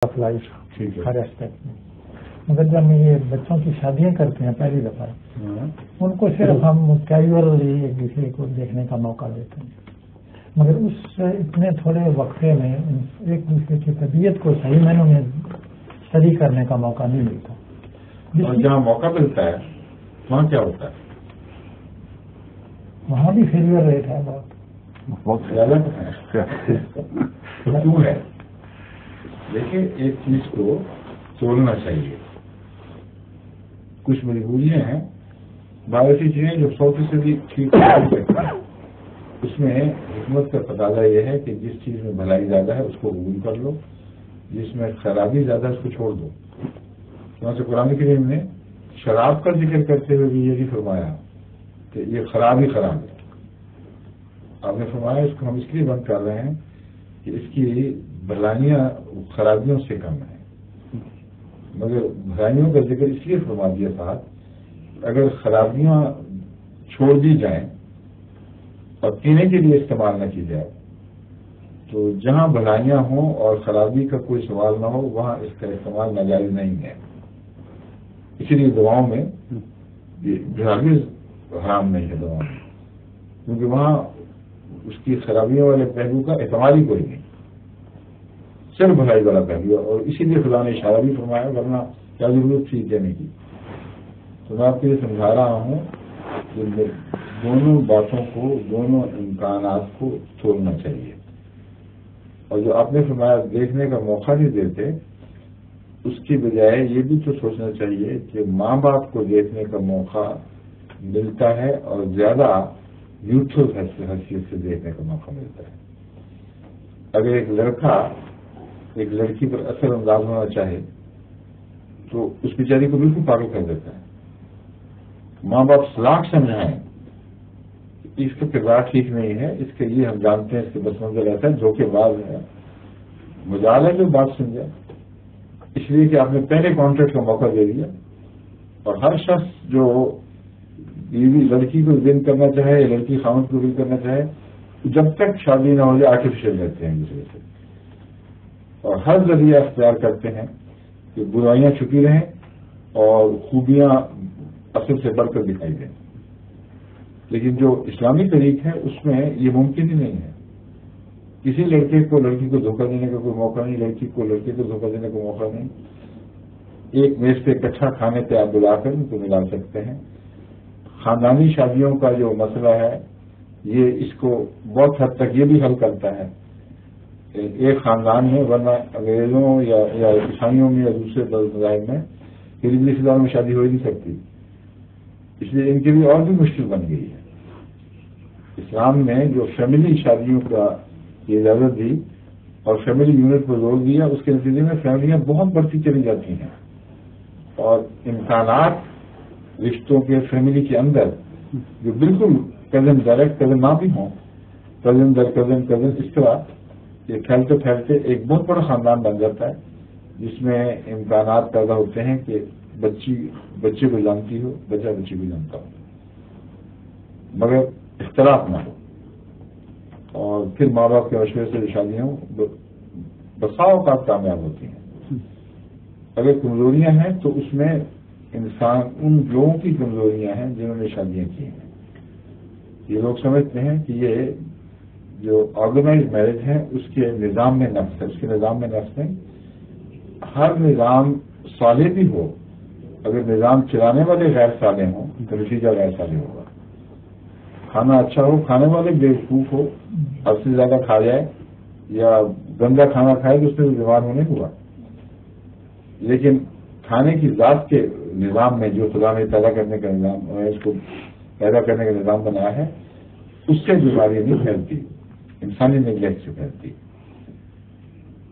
Life ہر aspect میں. مگر جب ہم یہ بچوں کی شادیاں کرتے ہیں پہلی دفعہ ان کو صرف ہم کیجولی ایک دوسرے کو دیکھنے کا موقع دیتے ہیں، مگر اس اتنے تھوڑے وقفے میں ایک دوسرے کی طبیعت کو صحیح معنوں میں اسٹڈی کرنے کا موقع نہیں ملتا. اور جہاں موقع ملتا ہے وہاں کیا ہوتا ہے؟ وہاں بھی فیلئر ریٹ ہے بہت زیادہ کیوں ہے؟ دیکھیں ایک چیز کو توڑنا چاہیے. کچھ مجبوریاں ہیں، بعض ایسی چیزیں جو 100% ٹھیک ہے. اس میں حکمت کا تقاضا یہ ہے کہ جس چیز میں بھلائی زیادہ ہے اس کو قبول کر لو، جس میں خرابی زیادہ ہے اس کو چھوڑ دو. چنانچہ قرآن کریم نے شراب کا ذکر کرتے ہوئے بھی یہ بھی فرمایا کہ یہ خراب ہی خراب ہے. آپ نے فرمایا اس کو ہم اس لیے بند کر رہے ہیں کہ اس کی بھلائیاں خرابیوں سے کم ہیں، مگر بھلائیوں کا ذکر اس لیے فرما دیا تھا اگر خرابیاں چھوڑ دی جائیں اور پینے کے لیے استعمال نہ کی جائے تو جہاں بھلائیاں ہوں اور خرابی کا کوئی سوال نہ ہو وہاں اس کا استعمال ناجائز نہیں ہے. اسی لیے دواؤں میں ہرگز حرام نہیں ہے دواؤں میں، کیونکہ وہاں اس کی خرابیوں والے پہلو کا اعتماد ہی کوئی نہیں، صرف بھلائی والا پہلو ہے. اور اسی لیے خدا نے اشارہ بھی فرمایا، ورنہ کیا ضرورت تھی دینے کی. تو میں آپ کو یہ سمجھا رہا ہوں کہ دونوں باتوں کو، دونوں امکانات کو توڑنا چاہیے. اور جو آپ نے فرمایا دیکھنے کا موقع نہیں دیتے، اس کی بجائے یہ بھی تو سوچنا چاہیے کہ ماں باپ کو دیکھنے کا موقع ملتا ہے اور زیادہ نیوٹرل حیثیت سے دیکھنے کا موقع ملتا ہے. اگر ایک لڑکا ایک لڑکی پر اثر انداز ہونا چاہے تو اس بیچاری کو بالکل پاگل کر دیتا ہے. ماں باپ سلاٹ سمجھائیں اس کا کردار ٹھیک نہیں ہے، اس کے لیے ہم جانتے ہیں اس کے بس منظر رہتا ہے، دھوکے باز ہے، مجال ہے جو بات سمجھے، اس لیے کہ آپ نے پہلے کانٹریکٹ کا موقع دے دیا. اور ہر شخص جو بیوی لڑکی کو ون کرنا چاہے یا لڑکی خاوند کو ون کرنا چاہے جب تک شادی نہ ہو جائے آرٹیفیشل رہتے ہیں دوسرے سے، اور ہر ذریعہ اختیار کرتے ہیں کہ برائیاں چھپی رہیں اور خوبیاں اصل سے بڑھ کر دکھائی دیں. لیکن جو اسلامی طریق ہے اس میں یہ ممکن ہی نہیں ہے. کسی لڑکے کو لڑکی کو دھوکہ دینے کا کوئی موقع نہیں، لڑکی کو لڑکے کو دھوکہ دینے کا موقع نہیں. ایک میز پہ اکٹھا کھانے پہ آپ بلا کر ان کو ملا سکتے ہیں. خاندانی شادیوں کا جو مسئلہ ہے یہ اس کو بہت حد تک یہ بھی حل کرتا ہے. ایک خاندان میں، ورنہ انگریزوں یا عیسائیوں میں یا دوسرے مذاہب میں قریبی رشتے داروں میں شادی ہو ہی نہیں سکتی، اس لیے ان کے لیے اور بھی مشکل بن گئی ہے. اسلام نے جو فیملی شادیوں کا اجازت دی اور فیملی یونٹ پر زور دیا، اس کے نتیجے میں فیملیاں بہت بڑھتی چلی جاتی ہیں اور امکانات رشتوں کے فیملی کے اندر جو بالکل کزن ڈائریکٹ کزن نہ بھی ہوں، کزن در کزن کزن، اس طرح یہ پھیلتے پھیلتے ایک بہت بڑا خاندان بن جاتا ہے جس میں امکانات پیدا ہوتے ہیں کہ بچے کو جانتی ہو، بچہ بچی کو جانتا ہو، مگر اختلاف نہ ہو. اور پھر ماں باپ کے مشورے سے شادیاں بسا اوقات کامیاب ہوتی ہیں. اگر کمزوریاں ہیں تو اس میں انسان ان لوگوں کی کمزوریاں ہیں جنہوں نے شادیاں کی ہیں. یہ لوگ سمجھتے ہیں کہ یہ جو آرگنائز میرج ہے اس کے نظام میں نقص ہے، اس کے نظام میں نقص نہیں. ہر نظام صالح بھی ہو، اگر نظام چلانے والے غیر صالح ہوں تو نتیجہ غیر صالح ہوگا. کھانا اچھا ہو، کھانے والے بیوقوف ہو، حد سے زیادہ کھا جائے یا گندا کھانا کھائے تو اس سے بیمار ہونے ہوا. لیکن کھانے کی ذات کے نظام میں جو خدا نے پیدا کرنے کا نظام، اس کو پیدا کرنے کا نظام بنایا ہے، اس سے بیماریاں نہیں پھیلتی، انسانی نیگلیکٹ سے پھیلتی.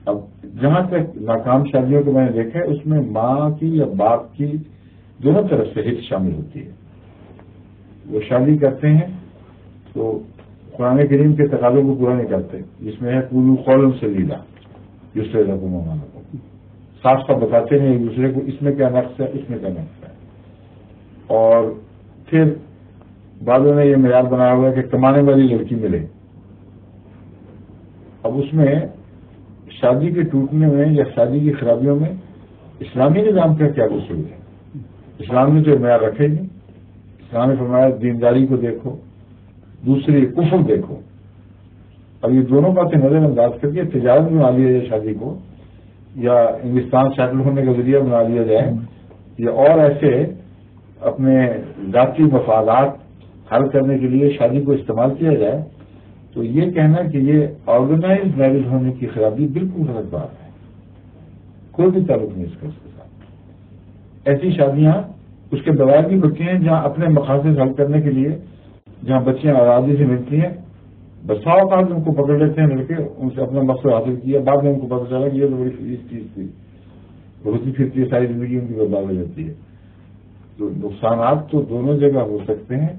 اب جہاں تک ناکام شادیوں کو میں نے دیکھا ہے اس میں ماں کی یا باپ کی دونوں طرف سے ہت شامل ہوتی ہے. وہ شادی کرتے ہیں تو قرآن کریم کے تقاضوں کو پورا نہیں کرتے، جس میں ہے قولوا قولا سدیدا یصلح لکم اعمالکم. صاف صاف بتاتے ہیں ایک دوسرے کو اس میں کیا نقص ہے، اس میں کیا نقص ہے. اور پھر بعضوں نے یہ معیار بنایا ہوا ہے کہ کمانے والی لڑکی ملے. اب اس میں شادی کے ٹوٹنے میں یا شادی کی خرابیوں میں اسلامی نظام کا کیا قصور ہے؟ اسلام نے تو معیار رکھے نہیں. اسلام نے فرمایا دینداری کو دیکھو، دوسری کفر دیکھو. اب یہ دونوں باتیں نظر انداز کر کے تجارت بنا لیا جائے شادی کو، یا انگلستان سیٹل ہونے کا ذریعہ بنا لیا جائے، یا اور ایسے اپنے ذاتی مفادات حل کرنے کے لیے شادی کو استعمال کیا جائے، تو یہ کہنا کہ یہ آرگنائز میرج ہونے کی خرابی بالکل غلط بات ہے. کوئی بھی تعلق نہیں اس کا اس کے ساتھ. ایسی شادیاں اس کے بغیر بھی ہوتی ہیں جہاں اپنے مقاصد حل کرنے کے لیے، جہاں بچیاں آزادی سے ملتی ہیں، بسا اوقات ان کو پکڑ لیتے ہیں لڑکے، ان سے اپنا مقصد حاصل کیا، بعد میں ان کو پتہ چلا کہ یہ تو بڑی فیس چیز تھی، ہوتی پھرتی ہے، ساری زندگی ان کی برباد ہو جاتی ہے. تو نقصانات تو دونوں جگہ ہو سکتے ہیں.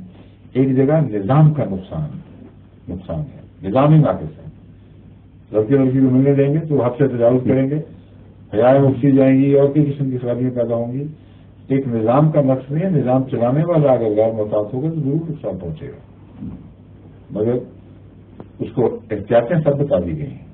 ایک جگہ نظام کا نقصان ہے، نظام ہی ناقص ہے. لڑکے لڑکی کو ملنے دیں گے تو حد سے تجاوز کریں گے، حیائیں اٹھتی جائیں گی اور کئی قسم کی خرابیاں پیدا ہوں گی. ایک نظام کا نقص نہیں ہے. نظام چلانے والا اگر غیر محتاط ہوگا تو ضرور نقصان پہنچے گا، مگر اس کو احتیاطیں سب بتا دی گئی ہیں.